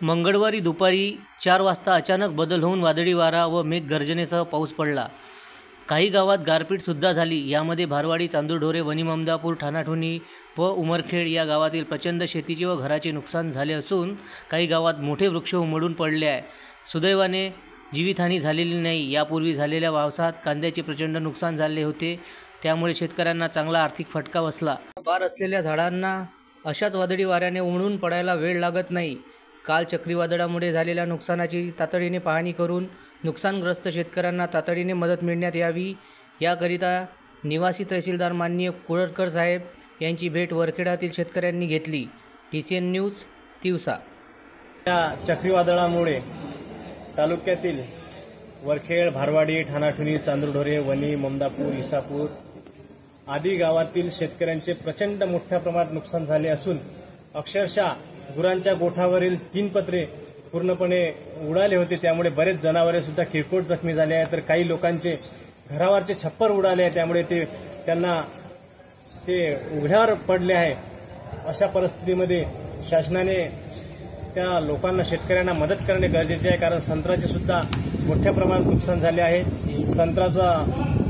मंगळवारी दुपारी 4 वाजता अचानक बदल होऊन वादळी वारा व मेघगर्जनेसह पाऊस पडला। काही गावात गारपीटसुद्धा झाली। यामध्ये भारवाडी, चांदूरढोरे, वनी ममदापूर, ठाणाठोणी व उमरखेड या गावातील प्रचंड शेतीचे व घराचे नुकसान झाले असून काही गावात मोठे वृक्ष उमडून पडले आहे। सुदैवाने जीवितहानी झालेली नाही। यापूर्वी झालेल्या पावसात कांद्याचे प्रचंड नुकसान झाले होते, त्यामुळे शेतकऱ्यांना चांगला आर्थिक फटका बसला। बार असलेल्या झाडांना अशाच वादळी वाऱ्याने उमडून पडायला वेळ लागत नाही। काल चक्रीवादळामुळे झालेल्या नुकसानाची तातडीने पाहणी करून नुकसानग्रस्त शेतकऱ्यांना तातडीने मदत मिळण्यात यावी, याकरिता निवासी तहसीलदार माननीय कुळटकर साहेब यांची भेट वरखेडातील शेतकऱ्यांनी घेतली। TCN news, Tiwasa. या चक्रीवादळामुळे तालुक्यातील वरखेड, भारवाडी, ठाणाठोणी, चांदूरढोरे, वनी, ममदापूर, इसापूर आदी गावातील शेतकऱ्यांचे प्रचंड मोठ्या प्रमाणात नुकसान झाले असून अक्षरशः गुरांच्या गोठावरील 3 पत्रे पूर्णपणे उडाले होते। त्यामुळे बरेच जनावरे सुद्धा किरकोळ जखमी झाले आहेत, तर काही लोकांचे घरावरचे छप्पर उडाले आहे, त्यामुळे त्यांना उघड्यावर पडले आहे। अशा परिस्थितीमध्ये शासनाने त्या लोकांना, शेतकऱ्यांना मदत करणे गरजेचे आहे, कारण संत्र्याचे सुद्धा मोठ्या प्रमाणात नुकसान झाले आहे। संत्र्याचा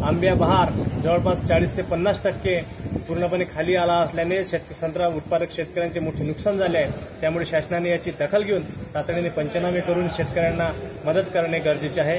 आंब्या बहार जवळपास 40 ते 50% पूर्णपणे खाली आला असल्याने संत्रा उत्पादक शेतकऱ्यांचे मोठे नुकसान झाले आहे। त्यामुळे शासनाने याची दखल घेऊन तातडीने पंचनामे करून शेतकऱ्यांना मदत करणे गरजेचे आहे।